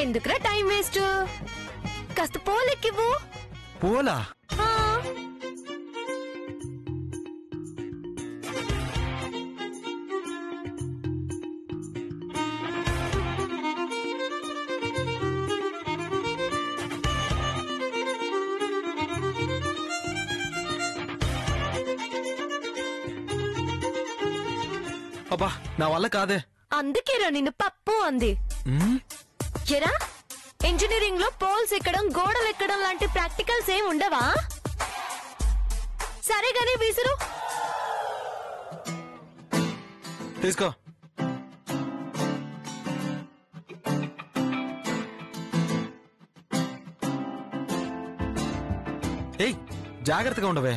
ఎందుకురా time waste? కాస్త పోలెక్కివ్వు. పోలా? అబ్బా నా వల్ల కాదే. అందుకేరా నిన్ను పప్పు అంది. ఎరా ఇంజనీరింగ్ లో పోల్స్ ఎక్కడం, గోడలు ఎక్కడం లాంటి ప్రాక్టికల్స్ ఏం ఉండవా? సరే గానీ విసురు. తీసుకో. ఏయ్ జాగ్రత్తగా ఉండవే.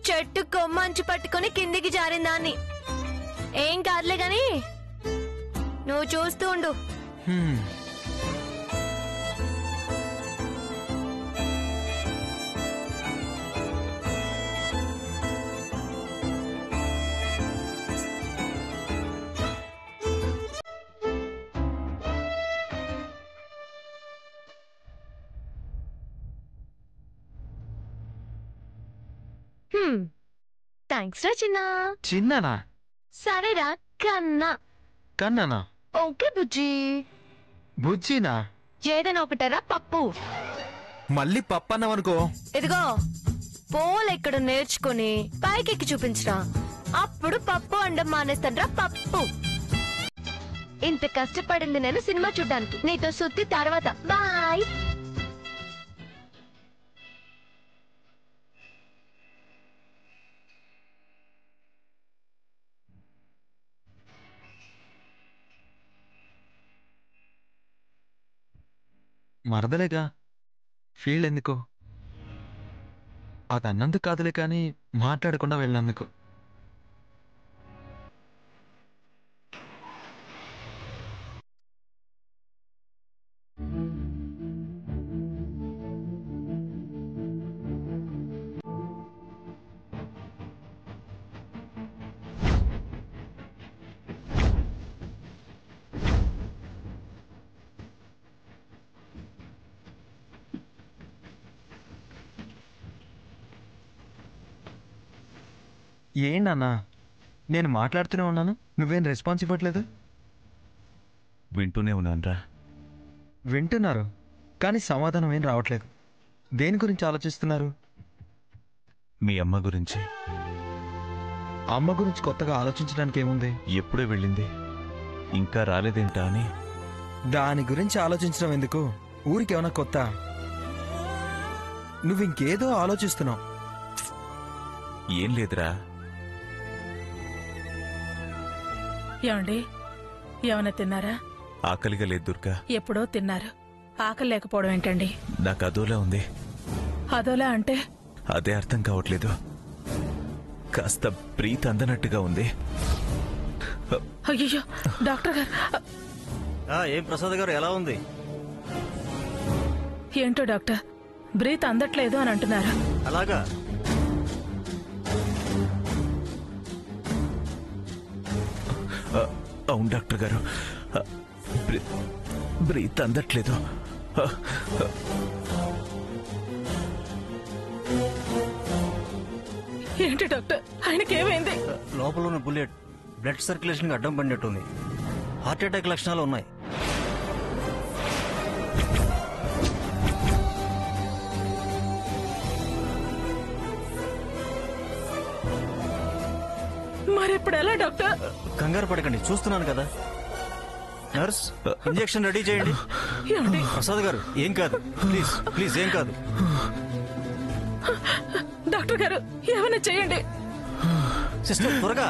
చెట్టు కొమ్మంచు పట్టుకుని కిందికి జారిందాన్ని. ఏం కాదులే గాని నువ్వు చూస్తూ ఉండు. థ్యాంక్స్ రా చిన్నా. చిన్ననా? సరేరా కన్నా. కన్నానా? ఓకే బుజ్జి. బుజ్జినా? ఏదైనా ఒకటరా పప్పు. మళ్ళీ పప్పు అన్నావనుకో. ఇదిగో పోలెక్కడ నేర్చుకుని పైకెక్కి చూపించరా, అప్పుడు పప్పు అండం మానేస్తాడ్రా పప్పు. ఇంత కష్టపడింది నేను సినిమా చూడ్డానికి. నీతో సుత్తి తర్వాత. బాయ్. మరదలేగా, ఫీల్డ్ ఎందుకో. అది అన్నందుకు కాదులే కానీ మాట్లాడకుండా వెళ్ళినందుకు. ఏంటన్నా నేను మాట్లాడుతూనే ఉన్నాను, నువ్వేం రెస్పాన్స్ ఇవ్వట్లేదు? వింటూనే ఉన్నానరా. వింటున్నారు కానీ సమాధానం ఏం రావట్లేదు. దేని గురించి ఆలోచిస్తున్నారు? మీ అమ్మ గురించి. అమ్మ గురించి కొత్తగా ఆలోచించడానికి ఏముంది? ఎప్పుడే వెళ్ళింది, ఇంకా రాలేదేంటా అని. దాని గురించి ఆలోచించడం ఎందుకు? ఊరికేమన్నా కొత్త? నువ్వు ఇంకేదో ఆలోచిస్తున్నావు. ఏం లేదురా. ఏమండి, ఏమన్నా తిన్నారా? ఆకలిగా లేదు దుర్గా. ఎప్పుడో తిన్నారు, ఆకలి లేకపోవడం ఏంటండి? నాకు అదోలా ఉంది. అదోలా అంటే? అదే అర్థం కావట్లేదు. కాస్త ప్రీతి అందనట్టుగా ఉంది. అయ్యో డాక్టర్ గారు. ఏం ప్రసాద్ గారు ఎలా ఉంది? ఏంటో డాక్టర్, బ్రీత్ అందట్లేదు అని అంటున్నారు. అలాగా? అవును డాక్టర్ గారు, బ్రీత్ అందట్లేదు. ఏంటి డాక్టర్, ఆయనకి ఏమైంది? లోపల ఉన్న బుల్లెట్ బ్లడ్ సర్క్యులేషన్ అడ్డం పడినట్టుంది. హార్ట్ అటాక్ లక్షణాలు ఉన్నాయి. మరిప్పుడు ఎలా డాక్టర్? కంగారు పడకండి, చూస్తున్నాను కదా. నర్స్, ఇంజెక్షన్ రెడీ చేయండి. ప్రసాద్ గారు ఏం కాదు, ప్లీజ్ ప్లీజ్ ఏం కాదు. డాక్టర్ గారు ఏమైనా చేయండి. సిస్టర్ త్వరగా.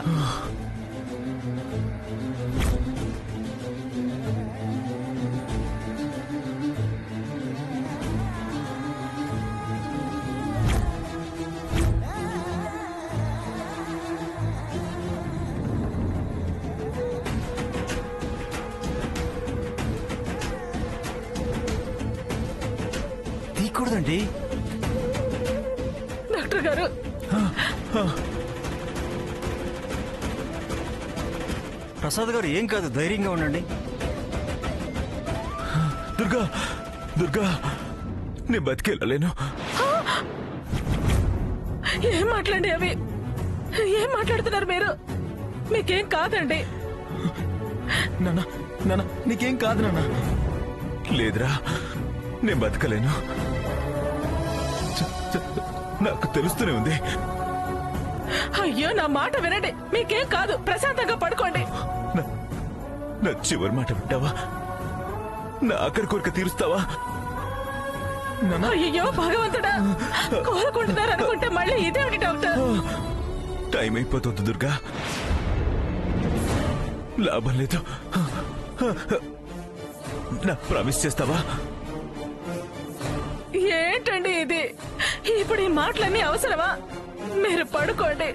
తీయకూడదండి డాక్టర్ గారు. ప్రసాద్ గారు ఏం కాదు, ధైర్యంగా ఉండండి. దుర్గా దుర్గా నేను బతికెళ్ళలేను. ఏం మాట్లాడి అవి? ఏం మాట్లాడుతున్నారు మీరు? మీకేం కాదండి. నాన్న నాన్న నీకేం కాదు నాన్న. లేదురా, నేను బతకలేను. నాకు తెలుస్తూనే ఉంది. అయ్యో, నా మాట వినండి. మీకేం కాదు, ప్రశాంతంగా పడుకోండి. నా చివరి మాట వింటావా? నా ఆఖరి కోరిక తీరుస్తావా? అయ్యో భగవంతుడా, కోరుకుంటున్నారు అనుకుంటే మళ్ళీ ఇదేమిటి డాక్టర్? టైం అయిపోతుంది దుర్గా, లాభం లేదు. నా ప్రామిస్ చేస్తావా? ఏంటండి ఇది? ఇప్పుడు ఈ మాటలన్నీ అవసరమా? మీరు పడుకోండి.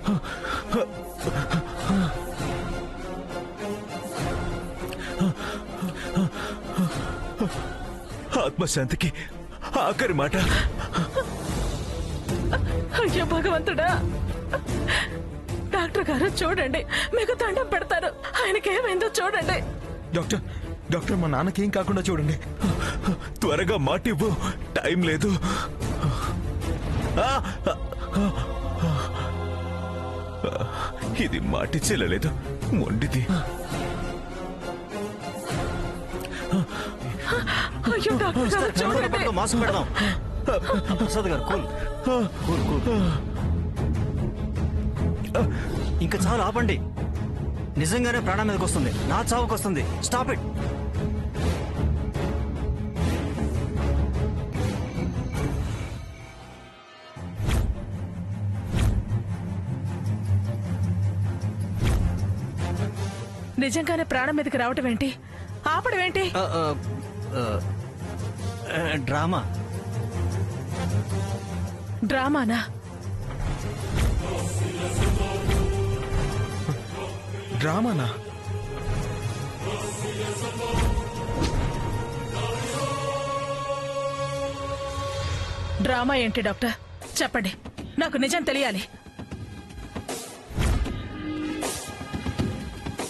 ఆత్మశాంతికి ఆఖరి మాట. అయ్యో భగవంతుడా, డాక్టర్ గారు చూడండి, మీకు దండం పెడతారు. ఆయనకేమైందో చూడండి. డాక్టర్ డాక్టర్ మా నాన్నకేం కాకుండా చూడండి. త్వరగా మాట ఇవ్వు, టైం లేదు. ఇది మాటి చెల్లలేదు, మొండిది. అయ్యో డాక్టర్ గారు చూడండి. మాస్క్ పెడదాం. ప్రసాద్ గారు కూల్ కూల్ కూల్. ఇంకా చాలు, ఆపండి. నిజంగానే ప్రాణం మీదకి వస్తుంది, నా చావుకు వస్తుంది. Stop it. నిజంగానే ప్రాణం మీదకి రావటం ఏంటి? ఆపడం ఏంటి? డ్రామా. డ్రామానా? డ్రామానా? డ్రామా ఏంటి డాక్టర్? చెప్పండి, నాకు నిజం తెలియాలి.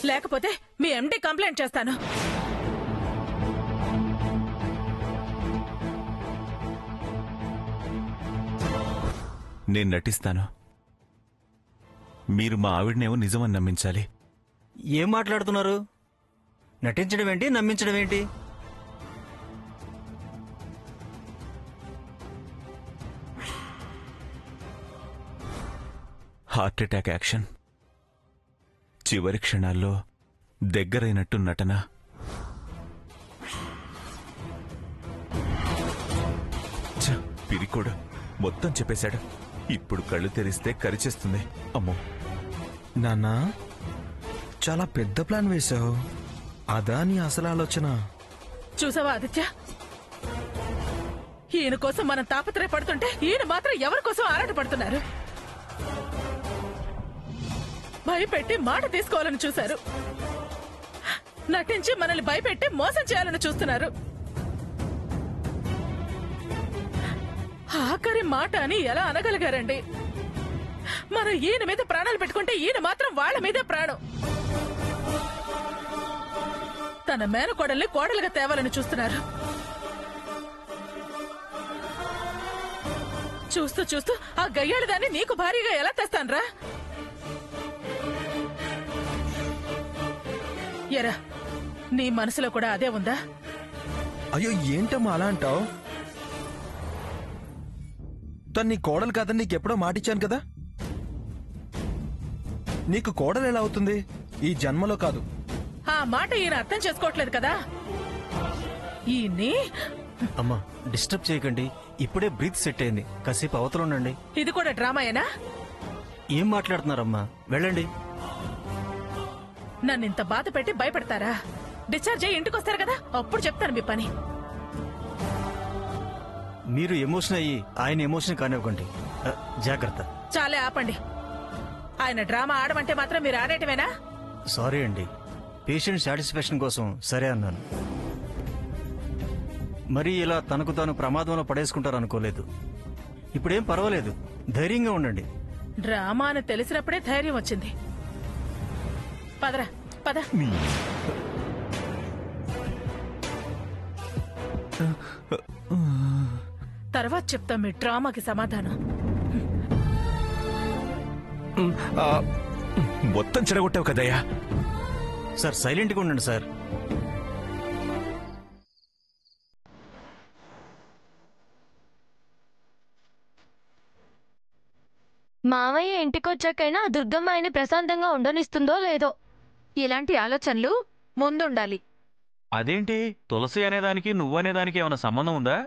లేకపోతే మీ ఎండి కంప్లైంట్ చేస్తాను. నేను నటిస్తాను, మీరు మా ఆవిడనేమో నిజమని నమ్మించాలి. ఏం మాట్లాడుతున్నారు? నటించడం ఏంటి, నమ్మించడం ఏంటి? హార్ట్ అటాక్ యాక్షన్, చివరి క్షణాల్లో దగ్గరైనట్టు నటన. పిరికోడు మొత్తం చెప్పేశాడు. ఇప్పుడు కళ్ళు తెరిస్తే కరిచేస్తుంది. అమ్మో నాన్న, చాలా పెద్ద ప్లాన్ వేశావు. అదా నీ అసలు ఆలోచన? చూసావా ఆదిత్య, ఈయన కోసం మనం తాపత్రయపడుతుంటే ఈయన మాత్రం ఎవరి కోసం ఆరాటపడుతున్నారు. భయపెట్టి మాట తీసుకోవాలని చూశారు, నటించి మనల్ని భయపెట్టి మోసం చేయాలని చూస్తున్నారు. ఆఖరి మాట అని ఎలా అనగలిగారండి? మనం ఈయన మీద ప్రాణాలు పెట్టుకుంటే ఈయన మాత్రం వాళ్ళ మీదే ప్రాణం. తన మేనకోడల్ని కోడలుగా తేవాలని చూస్తున్నారు. చూస్తూ చూస్తూ ఆ గయ్యాళి దాన్ని నీకు భారీగా ఎలా తెస్తాన్రా? ఎరా, నీ మనసులో కూడా అదే ఉందా? అయ్యో ఏంటమ్మా అలా అంటావు? తను నీ కోడలు కాదని నీకెప్పుడో మాటిచ్చాను కదా. నీకు కోడలు ఎలా అవుతుంది? ఈ జన్మలో కాదు. ఆ మాట ఈయన అర్థం చేసుకోవట్లేదు కదా. ఈయన్ని అమ్మా డిస్టర్బ్ చేయకండి, ఇప్పుడే బ్రీత్ సెట్ అయింది. కాసేపు అవతల ఉండండి. ఇది కూడా డ్రామాయేనా? ఏం మాట్లాడుతున్నారమ్మా? వెళ్ళండి. నన్ను ఇంత బాధ పెట్టి భయపెడతారా? డిశ్చార్జ్ అయ్యి ఇంటికి వస్తారు కదా, అప్పుడు చెప్తాను మీ పని. మీరు ఎమోషన్ అయ్యి ఆయన ఎమోషన్ కానివ్వకండి. జాగ్రత్త. చాలే ఆపండి. ఆయన డ్రామా ఆడమంటే మాత్రం మీరు ఆడేటమేనా? సారీ అండి, పేషెంట్ సాటిస్ఫాక్షన్ కోసం సరే అన్నాను. మరి ఇలా తనకు తాను ప్రమాదంలో పడేసుకుంటారు అనుకోలేదు. ఇప్పుడేం పర్వాలేదు, ధైర్యంగా ఉండండి. డ్రామా అని తెలిసినప్పుడే ధైర్యం వచ్చింది. పదరా పద. తర్వాత చెప్తాం మీ డ్రామాకి సమాధానం. మొత్తం చెడగొట్టావు కదయ్యా. సార్ సైలెంట్గా ఉండండి సార్. మావయ్య ఇంటికొచ్చాకైనా ఆ దుర్గమ్మ ఆయన ప్రశాంతంగా ఉండనిస్తుందో లేదో. ఇలాంటి ఆలోచనలు ముందుండాలి. అదేంటి తులసి అనేదానికి నువ్వనేదానికి ఏమైనా సంబంధం ఉందా?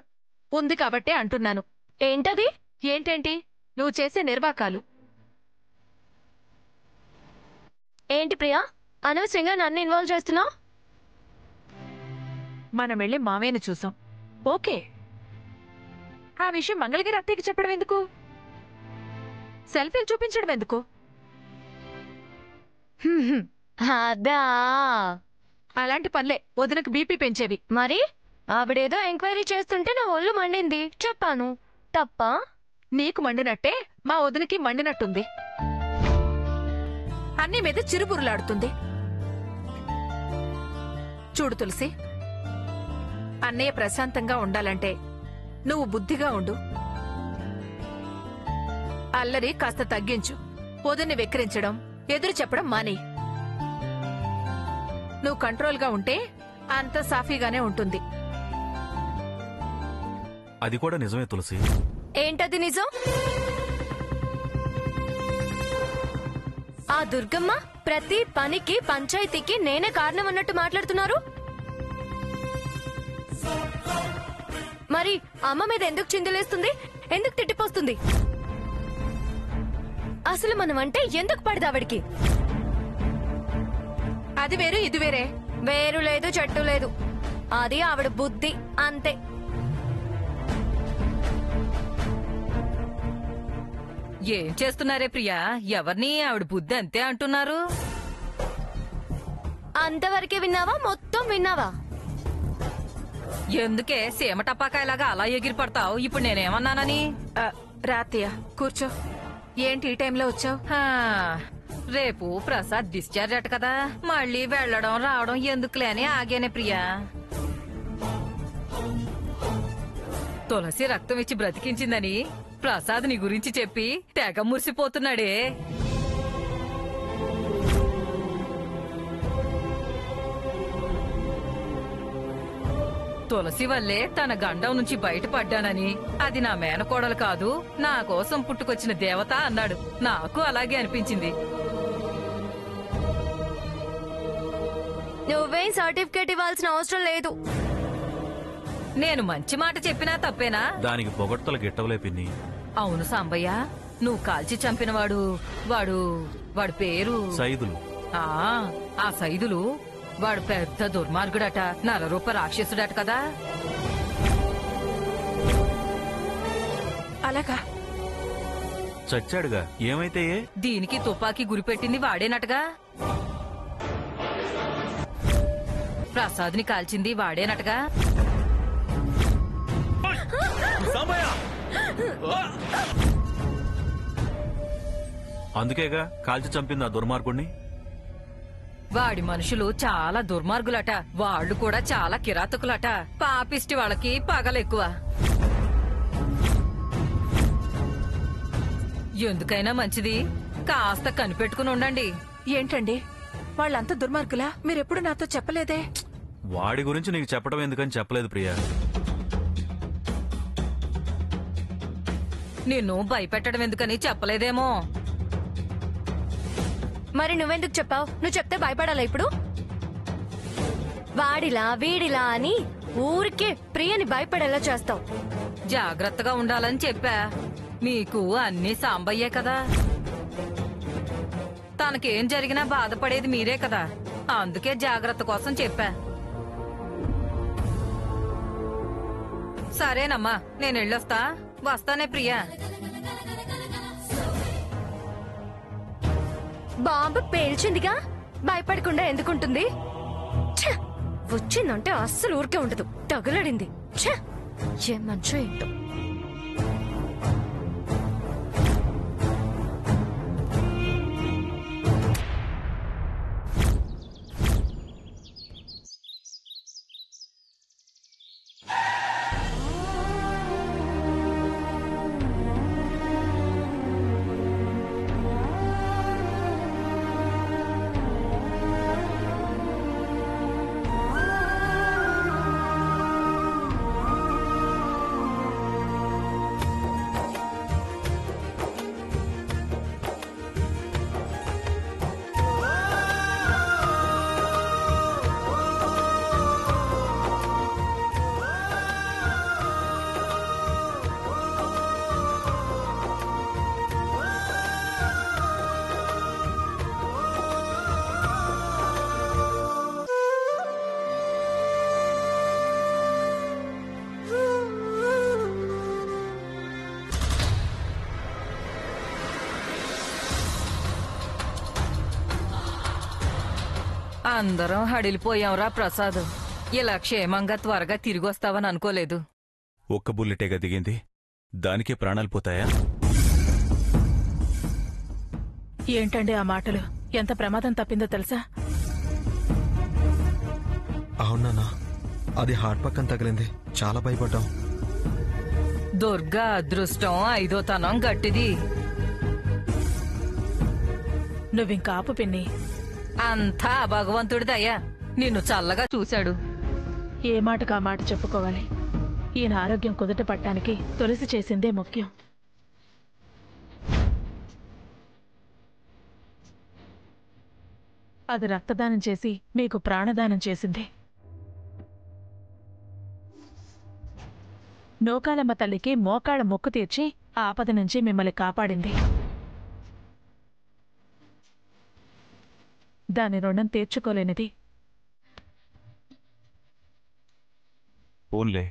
ఉంది కాబట్టే అంటున్నాను. ఏంటది? ఏంటేంటి? నువ్వు చేసే నిర్వాకాలు. ఏంటి ప్రియా, అనవసరంగా నన్ను ఇన్వాల్వ్ చేస్తున్నావు? మనం వెళ్ళి మామయ్యను చూసాం, ఓకే. ఆ విషయం మంగళగిరి అత్తయ్యకి చెప్పడం ఎందుకు? సెల్ఫీలు చూపించడం ఎందుకు? అదా, అలాంటి పనులే వదినకు బీపీ పెంచేవి. మరి ఆవిడేదో ఎంక్వైరీ చేస్తుంటే నా ఒళ్ళు మండింది, చెప్పాను. తప్ప? నీకు మండినట్టే మా వదినకి మండినట్టుంది. అన్ని మీద చిరుబురులాడుతుంది. చూడు తులసి, అన్నయ్య ప్రశాంతంగా ఉండాలంటే నువ్వు బుద్ధిగా ఉండు. అల్లరి కాస్త తగ్గించు. వదిన్ని వెక్కిరించడం, ఎదురు చెప్పడం మానే. నువ్వు కంట్రోల్గా ఉంటే అంత సాఫీగానే ఉంటుంది. అది కూడా నిజమే తులసి. ఏంటది నిజం? ఆ దుర్గమ్మ ప్రతి పనికి పంచాయతీకి నేనే కారణం అన్నట్టు మాట్లాడుతున్నారు. మరి అమ్మ మీద ఎందుకు చిందులేస్తుంది? ఎందుకు తిట్టిపోస్తుంది? అసలు మనం అంటే ఎందుకు పడదు ఆవిడికి? అది వేరు, ఇది వేరే. వేరు లేదు, చెట్టు లేదు. అది ఆవిడ బుద్ధి, అంతే. ఏం చేస్తున్నారే ప్రియా? ఎవరిని ఆవిడ బుద్ధి అంతే అంటున్నారు? అంతవరకే విన్నావా? మొత్తం విన్నావా? ఎందుకే సీమ టపాకాయలాగా అలా ఎగిరి పడతావు? ఇప్పుడు నేనేమన్నానని? రాతయ్య కూర్చో. ఏంటి ఈ టైంలో వచ్చావు? రేపు ప్రసాద్ డిశ్చార్జ్ అట కదా, మళ్ళీ వెళ్ళడం రావడం ఎందుకులే అని ఆగానే ప్రియా. తులసి రక్తం ఇచ్చి బ్రతికించిందని ప్రసాద్ నీ గురించి చెప్పి తెగ మురిసిపోతున్నాడే. తులసి వల్లే తన గండం నుంచి బయటపడ్డానని, అది నా మేనకోడలు కాదు, నా కోసం పుట్టుకొచ్చిన దేవత అన్నాడు. నాకు అలాగే అనిపించింది. నువ్వేం సర్టిఫికేట్ ఇవ్వాల్సిన అవసరం లేదు. నేను మంచి మాట చెప్పినా తప్పేనా? దానికి పొగడ్తలు గిట్టవలే పిన్ని. అవును సాంబయ్య, నువ్వు కాల్చి చంపినవాడు వాడి పేరు సైదులు. ఆ సైదులు వాడు పెద్ద దుర్మార్గుడట, నరరూప రాక్షసుడట కదా. అలాగా? చచ్చాడుగా, ఏమైతే ఏ? దీనికి తుపాకీ గురిపెట్టింది వాడేనటగా. ప్రసాద్ని కాల్చింది వాడేనటగా. అందుకేగా కాల్చి చంపింది ఆ దుర్మార్గుణ్ణి. వాడి మనుషులు చాలా దుర్మార్గులట, వాళ్ళు కూడా చాలా కిరాతకులట. పాపిష్టి వాళ్ళకి పగలెక్కువ. ఎందుకైనా మంచిది కాస్త కనిపెట్టుకుని ఉండండి. ఏంటండి వాళ్ళంతా దుర్మార్గులా? మీరెప్పుడు నాతో చెప్పలేదే? వాడి గురించి నీకు చెప్పడం ఎందుకని చెప్పలేదు ప్రియా. నిన్ను భయపెట్టడం ఎందుకని చెప్పలేదేమో. మరి నువ్వెందుకు చెప్పావు? నువ్వు చెప్తే భయపడాలా ఇప్పుడు? వాడిలా వీడిలా అని ఊరికే ప్రియని భయపడేలా చేస్తావు. జాగ్రత్తగా ఉండాలని చెప్పా. మీకు అన్ని సాంబయ్యే కదా, తనకేం జరిగినా బాధపడేది మీరే కదా, అందుకే జాగ్రత్త కోసం చెప్పా. సరేనమ్మా, నేను వెళ్ళొస్తా. వస్తానే ప్రియా. బాంబు పేల్చిందిగా, భయపడకుండా ఎందుకుంటుంది? ఛ! వచ్చిందంటే అస్సలు ఊరికే ఉండదు, తగులడింది. ఛ! ఏ మంచో ఏంటో. అందరం హడిలిపోయాంరా ప్రసాద్. ఇలా క్షేమంగా త్వరగా తిరిగి వస్తావని అనుకోలేదు. ఒక్క బుల్లెటేగా దిగింది, దానికే ప్రాణాలు పోతాయా? ఏంటండి ఆ మాటలు? ఎంత ప్రమాదం తప్పిందో తెలుసా? అవునా, అది హార్ట్ పక్కన తగిలింది, చాలా భయపడ్డాం. దుర్గా అదృష్టం 5వ తనం గట్టిది. నువ్వింక ఆపు పిన్ని. అంతా ఆ భగవంతుడిదయ్యా, నిన్ను చల్లగా చూశాడు. ఏ మాటకు ఆ మాట చెప్పుకోవాలి. ఈయన ఆరోగ్యం కుదుట పట్టడానికి తులసి చేసిందే ముఖ్యం. అది రక్తదానం చేసి మీకు ప్రాణదానం చేసింది. నూకాలమ్మ తల్లికి మోకాళ్ళ మొక్కు తీర్చి ఆపద నుంచి మిమ్మల్ని కాపాడింది. దాని రుణం తీర్చుకోలేనిది. ఓన్లే,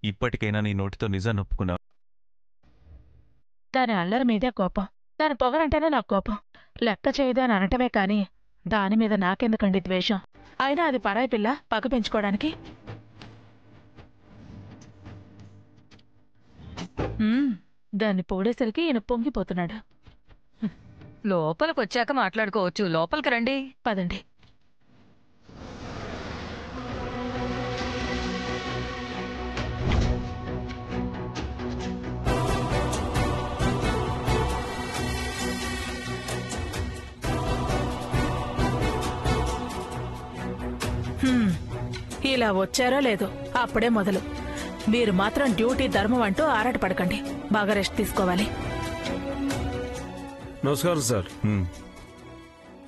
ఇప్పటికైనా నీ నోటితో నిజాన్ని ఒప్పుకున్నావు. దాని అల్లరి మీదే కోపం, దాని పొగరంటేనే నాకు కోపం. లెక్క చేయదు అని అనటమే కాని దాని మీద నాకెందుకండి ద్వేషం? అయినా అది పరాయి పిల్ల, పగ పెంచుకోవడానికి. దాన్ని పొగిడేసరికి ఈయన పొంగిపోతున్నాడు. లోపలికొచ్చాక మాట్లాడుకోవచ్చు. లోపలికి రండి. పదండి. ఇలా వచ్చారో లేదో అప్పుడే మొదలు. మీరు మాత్రం డ్యూటీ ధర్మం అంటూ ఆరాటపడకండి. బాగా రెస్ట్ తీసుకోవాలి. నమస్కారం సార్.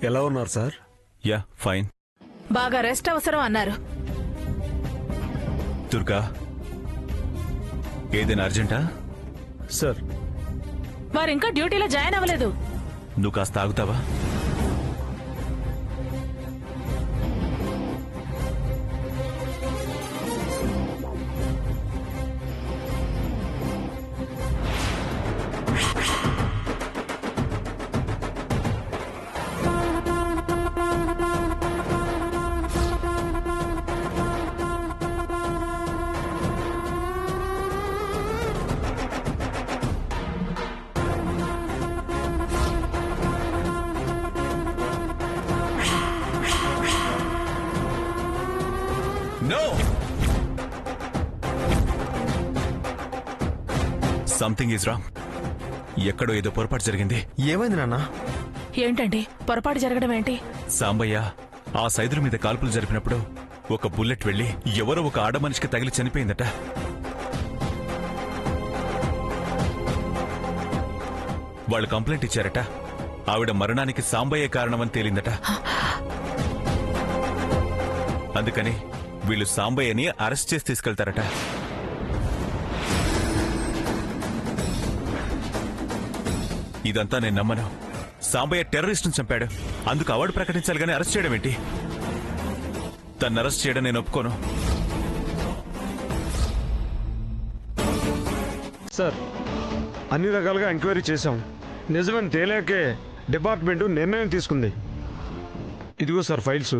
ఎలా ఉన్నారు సార్? Yeah, fine. బాగా రెస్ట్ అవసరం అన్నారు. దుర్గా, ఏదైనా అర్జెంటా? సార్, వారింకా డ్యూటీలో జాయిన్ అవ్వలేదు. నువ్వు కాస్త ఆగుతావా? No! Something is wrong. ఎక్కడో ఏదో పొరపాటు జరిగింది. ఏమైంది నాన్న? ఏంటండి పొరపాటు జరగడం ఏంటి? సాంబయ్య ఆ సైదుల మీద కాల్పులు జరిపినప్పుడు ఒక బుల్లెట్ వెళ్లి ఎవరో ఒక ఆడ మనిషికి తగిలి చనిపోయిందట. వాళ్ళు కంప్లైంట్ ఇచ్చారట. ఆవిడ మరణానికి సాంబయ్య కారణమని తేలిందట. అందుకని వీళ్ళు సాంబయ్యని అరెస్ట్ చేసి తీసుకెళ్తారట. ఇదంతా నేను నమ్మను. సాంబయ్య టెర్రరిస్ట్ ను చంపాడు, అందుకు అవార్డు ప్రకటించాలి కానీ అరెస్ట్ చేయడం ఏంటి? తను అరెస్ట్ చేయడం నేను ఒప్పుకోను. సార్, అన్ని రకాలుగా ఎంక్వైరీ చేశాం. నిజమని తేలేకే డిపార్ట్మెంట్ నిర్ణయం తీసుకుంది. ఇదిగో సార్ ఫైల్స్.